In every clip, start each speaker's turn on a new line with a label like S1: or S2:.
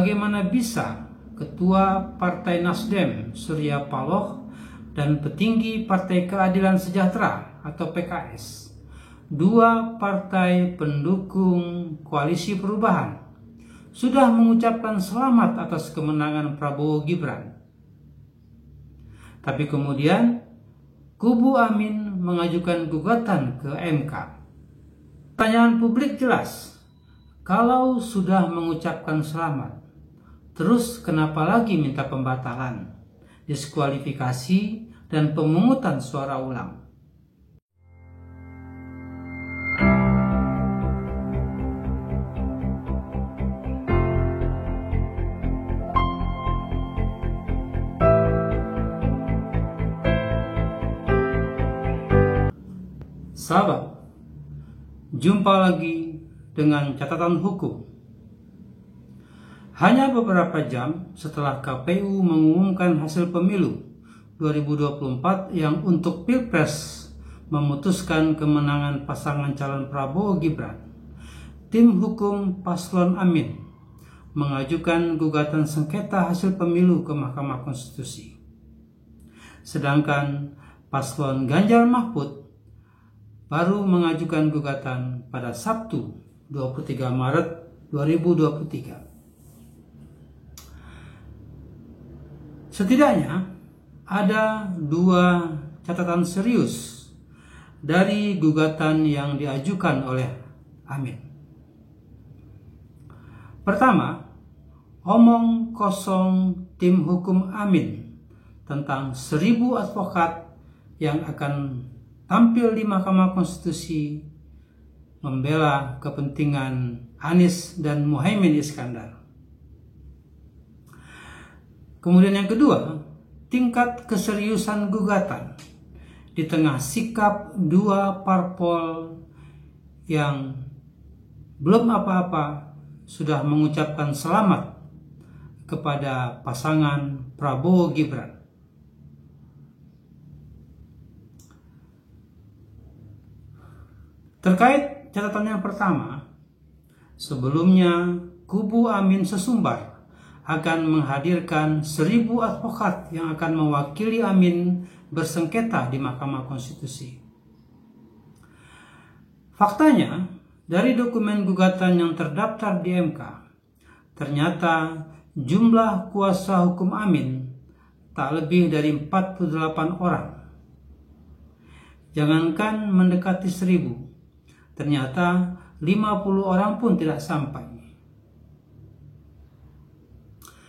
S1: bagaimana bisa Ketua Partai Nasdem Surya Paloh dan petinggi Partai Keadilan Sejahtera atau PKS, dua partai pendukung Koalisi Perubahan, sudah mengucapkan selamat atas kemenangan Prabowo Gibran. Tapi kemudian kubu Amin mengajukan gugatan ke MK. Pertanyaan publik jelas, kalau sudah mengucapkan selamat, terus kenapa lagi minta pembatalan, diskualifikasi, dan pemungutan suara ulang? Sahabat, jumpa lagi dengan catatan hukum. Hanya beberapa jam setelah KPU mengumumkan hasil pemilu 2024 yang untuk Pilpres memutuskan kemenangan pasangan calon Prabowo Gibran, tim hukum Paslon Amin mengajukan gugatan sengketa hasil pemilu ke Mahkamah Konstitusi. Sedangkan Paslon Ganjar Mahfud baru mengajukan gugatan pada Sabtu 23 Maret 2023. Setidaknya ada dua catatan serius dari gugatan yang diajukan oleh Amin. Pertama, omong kosong tim hukum Amin tentang 1.000 advokat yang akan tampil di Mahkamah Konstitusi membela kepentingan Anies dan Muhaimin Iskandar. Kemudian yang kedua, tingkat keseriusan gugatan di tengah sikap dua parpol yang belum apa-apa sudah mengucapkan selamat kepada pasangan Prabowo Gibran. Terkait catatan yang pertama, sebelumnya kubu Amin sesumbar akan menghadirkan 1.000 advokat yang akan mewakili Amin bersengketa di Mahkamah Konstitusi. Faktanya, dari dokumen gugatan yang terdaftar di MK, ternyata jumlah kuasa hukum Amin tak lebih dari 48 orang. Jangankan mendekati 1.000, ternyata 50 orang pun tidak sampai.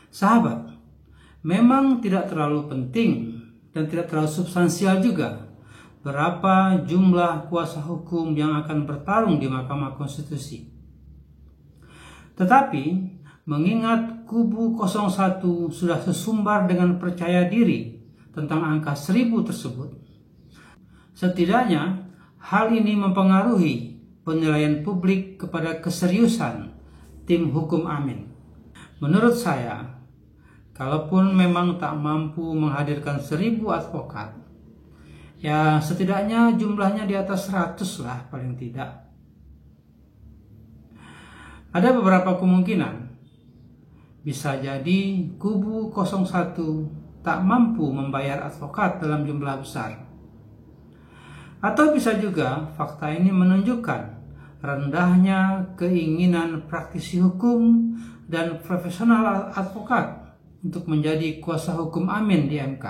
S1: Sahabat, memang tidak terlalu penting dan tidak terlalu substansial juga berapa jumlah kuasa hukum yang akan bertarung di Mahkamah Konstitusi. Tetapi, mengingat kubu 01 sudah sesumbar dengan percaya diri tentang angka 1.000 tersebut, setidaknya hal ini mempengaruhi penilaian publik kepada keseriusan tim hukum Amin. Menurut saya, kalaupun memang tak mampu menghadirkan 1.000 advokat, ya setidaknya jumlahnya di atas 100 lah paling tidak. Ada beberapa kemungkinan. Bisa jadi kubu 01 tak mampu membayar advokat dalam jumlah besar. Atau bisa juga fakta ini menunjukkan rendahnya keinginan praktisi hukum dan profesional advokat untuk menjadi kuasa hukum Amin di MK.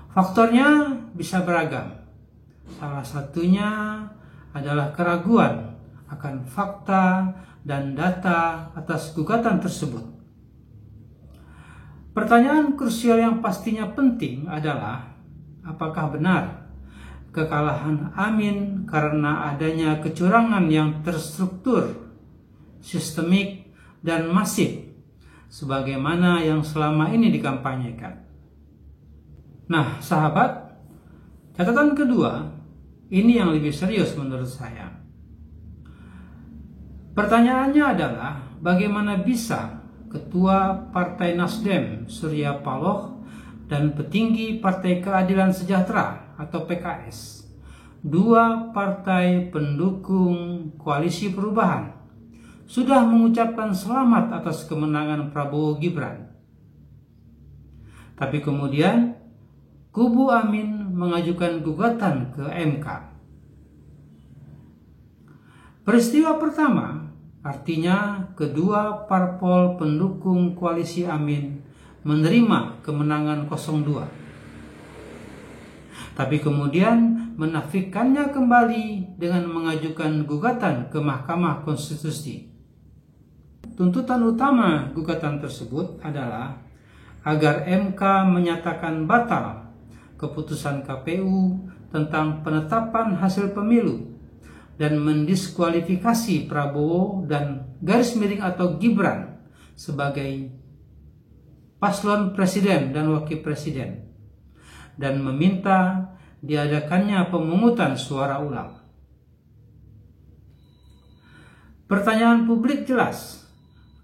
S1: Faktornya bisa beragam. Salah satunya adalah keraguan akan fakta dan data atas gugatan tersebut. Pertanyaan krusial yang pastinya penting adalah, apakah benar kekalahan Amin karena adanya kecurangan yang terstruktur, sistemik, dan masif sebagaimana yang selama ini dikampanyekan? Nah, sahabat, catatan kedua ini yang lebih serius menurut saya. Pertanyaannya adalah, bagaimana bisa Ketua Partai Nasdem Surya Paloh dan petinggi Partai Keadilan Sejahtera atau PKS, dua partai pendukung Koalisi Perubahan, sudah mengucapkan selamat atas kemenangan Prabowo Gibran. Tapi kemudian kubu Amin mengajukan gugatan ke MK. Peristiwa pertama artinya kedua parpol pendukung koalisi Amin menerima kemenangan 02. Tapi kemudian menafikannya kembali dengan mengajukan gugatan ke Mahkamah Konstitusi. Tuntutan utama gugatan tersebut adalah agar MK menyatakan batal keputusan KPU tentang penetapan hasil pemilu dan mendiskualifikasi Prabowo dan garis miring atau Gibran sebagai paslon presiden dan wakil presiden, dan meminta diadakannya pemungutan suara ulang. Pertanyaan publik jelas,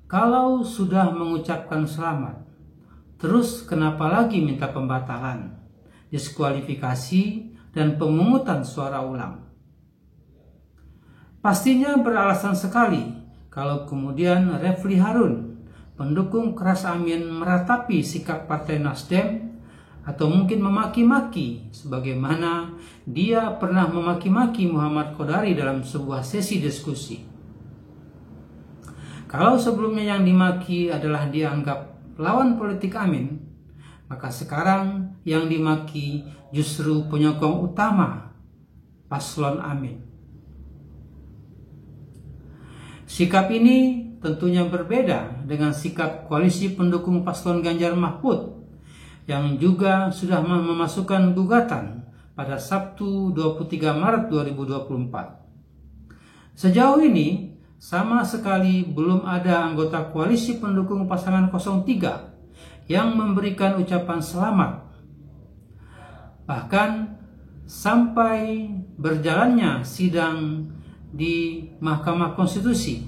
S1: kalau sudah mengucapkan selamat, terus kenapa lagi minta pembatalan, diskualifikasi, dan pemungutan suara ulang? Pastinya beralasan sekali kalau kemudian Refli Harun, pendukung keras Amin, meratapi sikap Partai Nasdem atau mungkin memaki-maki sebagaimana dia pernah memaki-maki Muhammad Qodari dalam sebuah sesi diskusi. Kalau sebelumnya yang dimaki adalah dianggap lawan politik Amin, maka sekarang yang dimaki justru penyokong utama paslon Amin. Sikap ini tentunya berbeda dengan sikap koalisi pendukung paslon Ganjar Mahfud yang juga sudah memasukkan gugatan pada Sabtu 23 Maret 2024. Sejauh ini, sama sekali belum ada anggota koalisi pendukung pasangan 03 yang memberikan ucapan selamat. Bahkan sampai berjalannya sidang di Mahkamah Konstitusi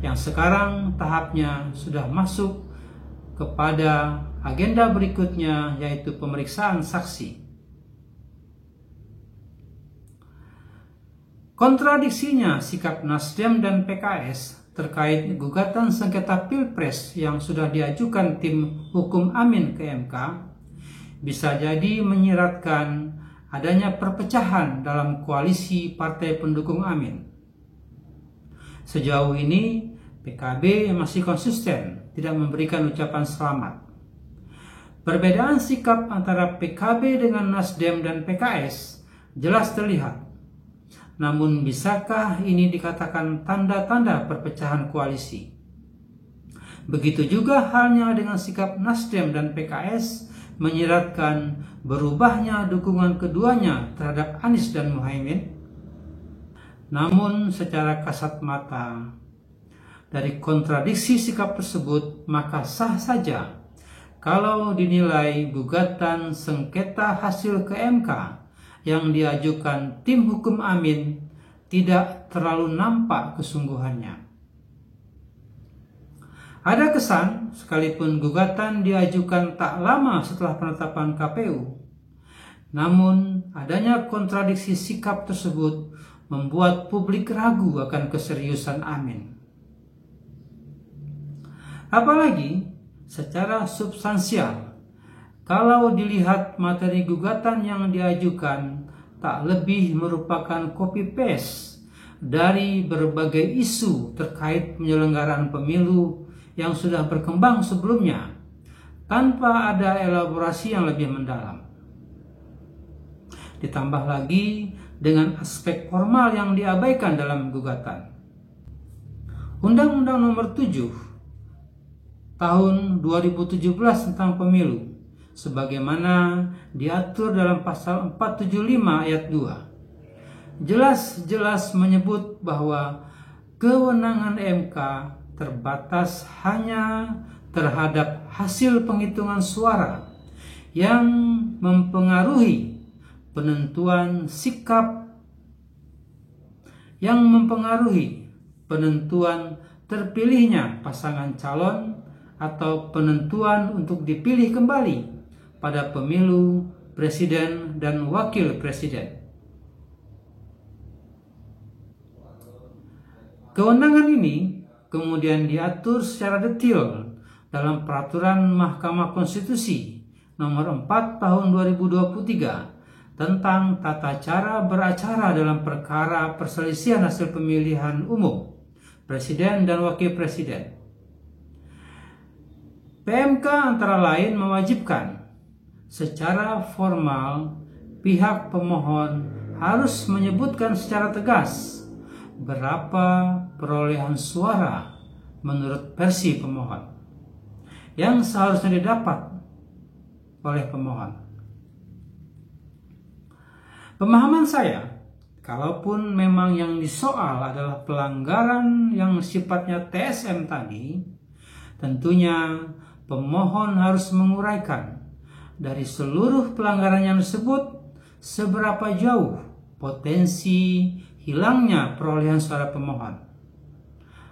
S1: yang sekarang tahapnya sudah masuk kepada agenda berikutnya, yaitu pemeriksaan saksi. Kontradiksinya sikap Nasdem dan PKS terkait gugatan sengketa Pilpres yang sudah diajukan tim hukum Amin ke MK bisa jadi menyiratkan adanya perpecahan dalam koalisi partai pendukung Amin. Sejauh ini PKB masih konsisten tidak memberikan ucapan selamat. Perbedaan sikap antara PKB dengan Nasdem dan PKS jelas terlihat. Namun bisakah ini dikatakan tanda-tanda perpecahan koalisi? Begitu juga halnya dengan sikap Nasdem dan PKS menyiratkan berubahnya dukungan keduanya terhadap Anies dan Muhaimin. Namun secara kasat mata, dari kontradiksi sikap tersebut maka sah saja kalau dinilai gugatan sengketa hasil ke MK yang diajukan tim hukum Amin tidak terlalu nampak kesungguhannya. Ada kesan sekalipun gugatan diajukan tak lama setelah penetapan KPU, namun adanya kontradiksi sikap tersebut membuat publik ragu akan keseriusan Amin. Apalagi secara substansial, kalau dilihat materi gugatan yang diajukan tak lebih merupakan copy-paste dari berbagai isu terkait penyelenggaraan pemilu yang sudah berkembang sebelumnya, tanpa ada elaborasi yang lebih mendalam. Ditambah lagi dengan aspek formal yang diabaikan dalam gugatan. Undang-Undang Nomor 7 Tahun 2017 tentang pemilu, sebagaimana diatur dalam pasal 475 ayat 2, jelas-jelas menyebut bahwa kewenangan MK terbatas hanya terhadap hasil penghitungan suara yang mempengaruhi penentuan sikap, yang mempengaruhi penentuan terpilihnya pasangan calon atau penentuan untuk dipilih kembali pada pemilu presiden dan wakil presiden. Kewenangan ini kemudian diatur secara detail dalam Peraturan Mahkamah Konstitusi Nomor 4 Tahun 2023 tentang tata cara beracara dalam perkara perselisihan hasil pemilihan umum Presiden dan Wakil Presiden. PMK antara lain mewajibkan secara formal pihak pemohon harus menyebutkan secara tegas berapa perolehan suara menurut versi pemohon yang seharusnya didapat oleh pemohon. Pemahaman saya, kalaupun memang yang disoal adalah pelanggaran yang sifatnya TSM tadi, tentunya pemohon harus menguraikan dari seluruh pelanggaran yang disebut seberapa jauh potensi hilangnya perolehan suara pemohon.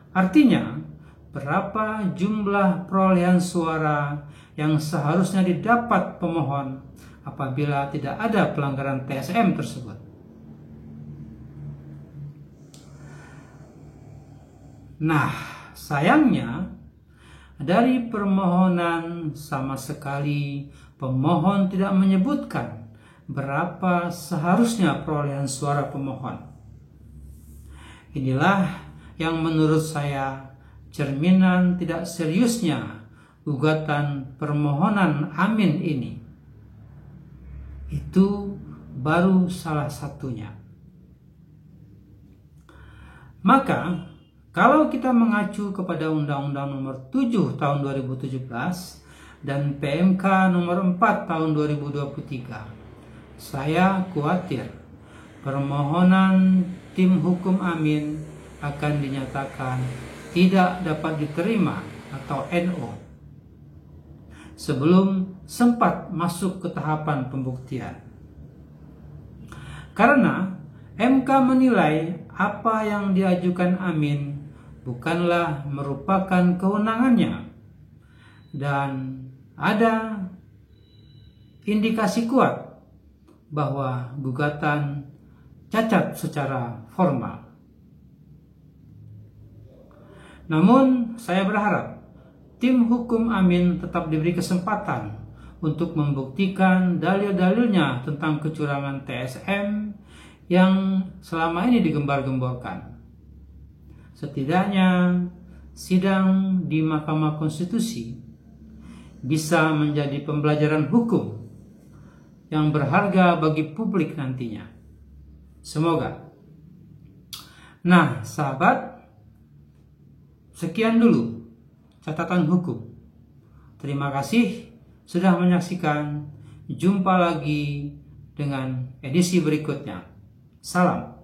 S1: Artinya, berapa jumlah perolehan suara yang seharusnya didapat pemohon apabila tidak ada pelanggaran TSM tersebut. Nah, sayangnya dari permohonan sama sekali pemohon tidak menyebutkan berapa seharusnya perolehan suara pemohon. Inilah yang menurut saya cerminan tidak seriusnya gugatan permohonan Amin ini. Itu baru salah satunya. Maka, kalau kita mengacu kepada Undang-Undang Nomor 7 Tahun 2017 dan PMK Nomor 4 Tahun 2023, saya khawatir permohonan tim hukum Amin akan dinyatakan tidak dapat diterima atau NO sebelum sempat masuk ke tahapan pembuktian. Karena MK menilai apa yang diajukan Amin bukanlah merupakan kewenangannya dan ada indikasi kuat bahwa gugatan cacat secara formal. Namun, saya berharap tim hukum Amin tetap diberi kesempatan untuk membuktikan dalil-dalilnya tentang kecurangan TSM yang selama ini digembar-gemborkan. Setidaknya, sidang di Mahkamah Konstitusi bisa menjadi pembelajaran hukum yang berharga bagi publik nantinya. Semoga. Nah, sahabat, sekian dulu catatan hukum. Terima kasih sudah menyaksikan. Jumpa lagi dengan edisi berikutnya. Salam.